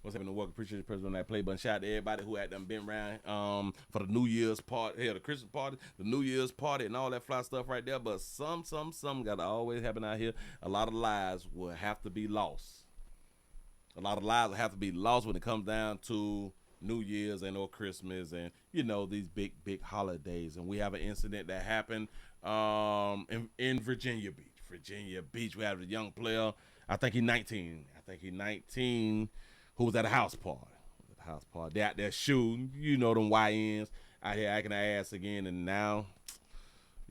What's happening? Welcome. Appreciate the person on that play button. Shout out to everybody who had them been around for the New Year's party, the Christmas party, the New Year's party, and all that fly stuff right there. But some got to always happen out here. A lot of lives will have to be lost. A lot of lives will have to be lost when it comes down to New Year's and or Christmas and, these big holidays. And we have an incident that happened in Virginia Beach. We have a young player. I think he's 19. Who was at a house party. They out there shooting. Them YNs out here acting their ass again. And now,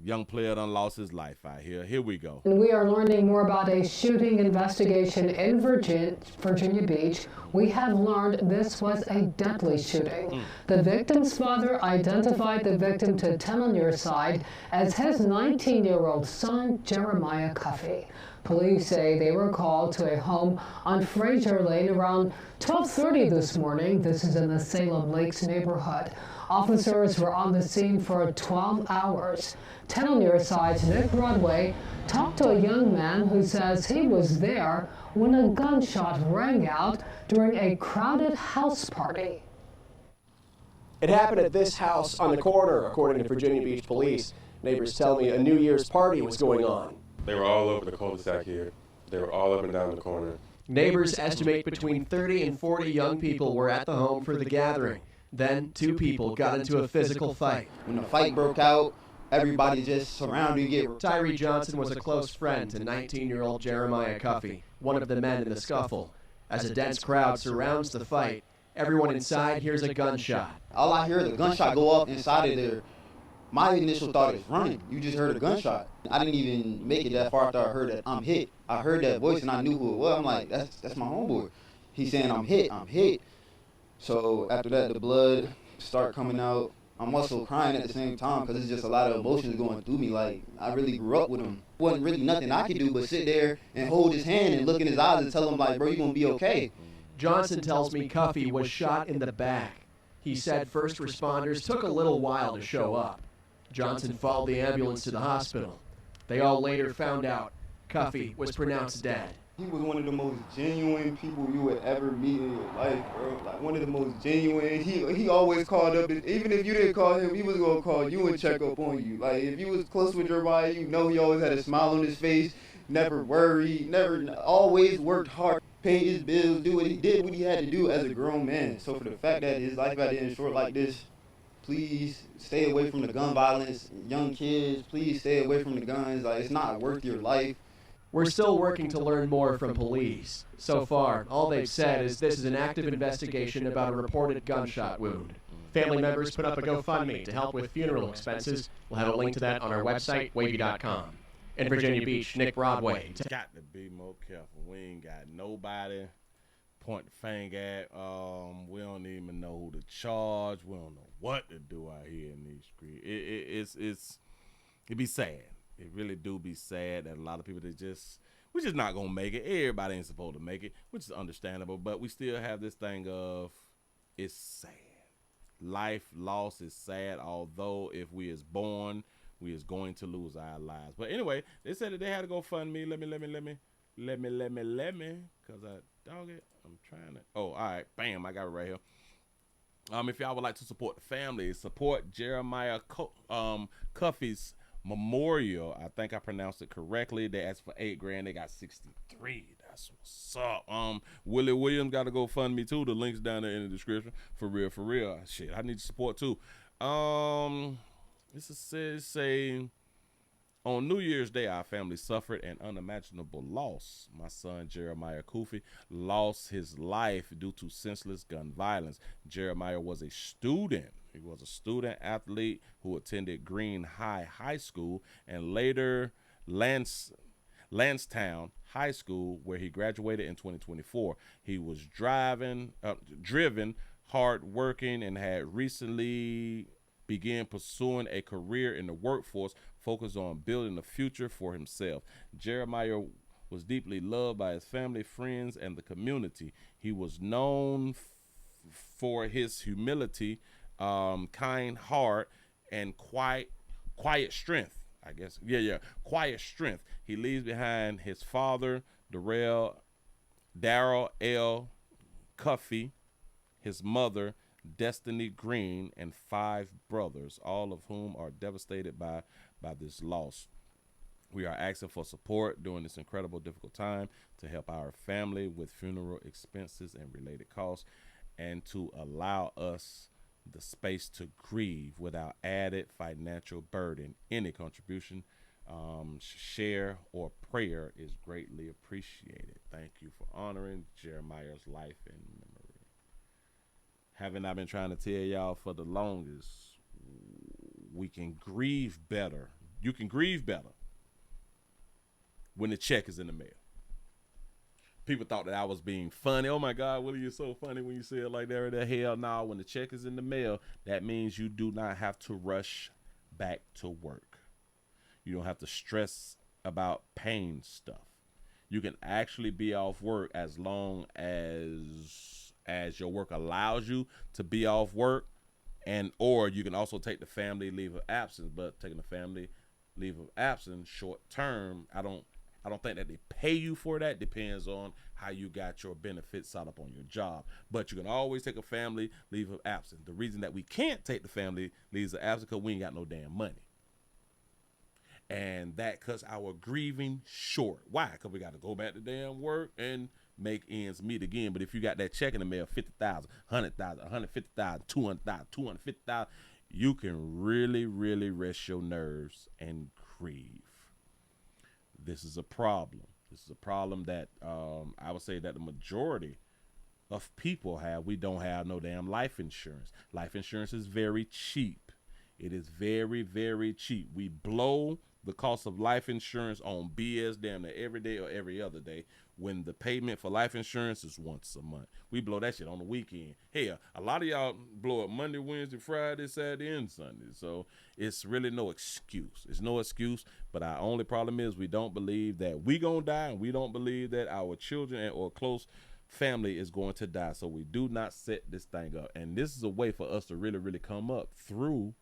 young player done lost his life out here. Here we go. And we are learning more about a shooting investigation in Virginia Beach. We have learned this was a deadly shooting. The victim's father identified the victim to 10 on your side as his 19-year-old son, Jeremiah Cuffey. Police say they were called to a home on Fraser Lane around 12:30 this morning. This is in the Salem Lakes neighborhood. Officers were on the scene for 12 hours. 10 on your side's Nick Broadway talked to a young man who says he was there when a gunshot rang out during a crowded house party. It happened at this house on the corner, according to Virginia Beach police. Neighbors tell me a New Year's party was going on. They were all over the cul-de-sac here. They were all up and down the corner. Neighbors estimate between 30 and 40 young people were at the home for the gathering. Then, 2 people got into a physical fight. When the fight broke out, everybody just surrounded you. Tyree Johnson was a close friend to 19-year-old Jeremiah Cuffey, one of the men in the scuffle. As a dense crowd surrounds the fight, everyone inside hears a gunshot. All I hear is a gunshot go off inside of there. My initial thought is running. You just heard a gunshot. I didn't even make it that far after I heard that I'm hit. I heard that voice and I knew who it was. I'm like, that's my homeboy. He's saying I'm hit. So after that, the blood start coming out. I'm also crying at the same time because it's just a lot of emotions going through me. Like, I really grew up with him. Wasn't really nothing I could do but sit there and hold his hand and look in his eyes and tell him, like, bro, you're going to be okay. Johnson tells me Cuffey was shot in the back. He said first responders took a little while to show up. Johnson followed the ambulance to the hospital. They all later found out Cuffey was pronounced dead. He was one of the most genuine people you would ever meet in your life, bro. Like, one of the most genuine. He always called up, even if you didn't call him, he was going to call you and check up on you. Like, if you was close with Jeremiah, he always had a smile on his face, never worried, always worked hard, paid his bills, did what he had to do as a grown man. So for the fact that his life got ended short like this, please stay away from the gun violence. Young kids, please stay away from the guns. Like, it's not worth your life. We're still working to learn more from police. So far, all they've said is this is an active investigation about a reported gunshot wound. Family members put up a GoFundMe to help with funeral expenses. We'll have a link to that on our website, wavy.com. In Virginia Beach, Nick Broadway. Got to be more careful. We ain't got nobody point the finger at. We don't even know who to charge. We don't know what to do out here in these streets. It be sad. It really do be sad that a lot of people we're just not gonna make it. Everybody ain't supposed to make it, which is understandable. But we still have this thing of it's sad. Life loss is sad. Although if we is born, we is going to lose our lives. But anyway, they said that they had to go fund me. Let me, cause I dog it. I'm trying to. Oh, all right. Bam, I got it right here. If y'all would like to support the family, support Jeremiah Cuffey's memorial. I think I pronounced it correctly. They asked for $8,000. They got 63. That's what's up. Willie Williams got to go fund me too. The link's down there in the description. For real. Shit, I need support too. This is say on New Year's Day, our family suffered an unimaginable loss. My son, Jeremiah Cuffey, lost his life due to senseless gun violence. Jeremiah was a student. He was a student athlete who attended Green High School and later Lansdowne High School, where he graduated in 2024. He was driven, hardworking, and had recently began pursuing a career in the workforce focused on building a future for himself. Jeremiah was deeply loved by his family, friends, and the community. He was known for his humility, kind heart, and quiet strength. I guess, quiet strength. He leaves behind his father, Darrell L. Cuffy, his mother, Destiny Green, and 5 brothers, all of whom are devastated by this loss. We are asking for support during this incredible, difficult time to help our family with funeral expenses and related costs, and to allow us the space to grieve without added financial burden. Any contribution, share, or prayer is greatly appreciated. Thank you for honoring Jeremiah's life and memory. Haven't I been trying to tell y'all for the longest? We can grieve better. You can grieve better when the check is in the mail. People thought that I was being funny. Oh my God, Willie, you're so funny when you say it like that. The hell no, when the check is in the mail, that means you do not have to rush back to work. You don't have to stress about paying stuff. You can actually be off work as long as your work allows you to be off work, and or you can also take the family leave of absence. But taking the family leave of absence short term, I don't think that they pay you for that. Depends on how you got your benefits set up on your job. But you can always take a family leave of absence. The reason that we can't take the family leaves of absence because we ain't got no damn money. And that cuts our grieving short. Why? Because we got to go back to damn work and make ends meet again. But if you got that check in the mail, 50,000, 100,000, 150,000, 200,000, 250,000, you can really, really rest your nerves and grieve. This is a problem. This is a problem that I would say that the majority of people have. We don't have no damn life insurance. Life insurance is very cheap. It is very, very cheap. We blow the cost of life insurance on BS damn near every day or every other day, when the payment for life insurance is once a month. We blow that shit on the weekend. Hell, a lot of y'all blow it Monday, Wednesday, Friday, Saturday, and Sunday. So it's really no excuse. It's no excuse, but our only problem is we don't believe that we gonna die, and we don't believe that our children or close family is going to die. So we do not set this thing up. And this is a way for us to really, really come up through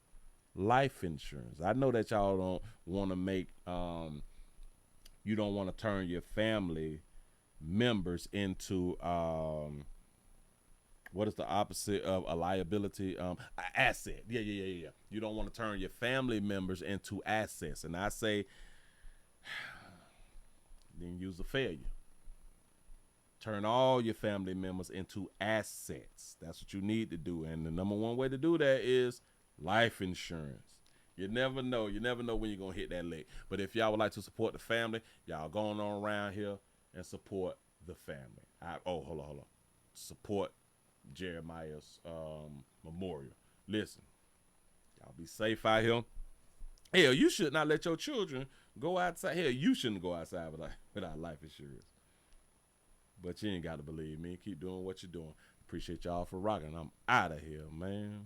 life insurance. I know that y'all don't want to make, you don't want to turn your family members into what is the opposite of a liability? An asset. Yeah. You don't want to turn your family members into assets. And I say, then use a failure. Turn all your family members into assets. That's what you need to do. And the number one way to do that is life insurance. You never know. You never know when you're going to hit that lick. But if y'all would like to support the family, y'all going on around here and support the family. Hold on. Support Jeremiah's memorial. Listen, y'all be safe out here. Hell, you should not let your children go outside. Hell, you shouldn't go outside without life insurance. But you ain't got to believe me. Keep doing what you're doing. Appreciate y'all for rocking. I'm out of here, man.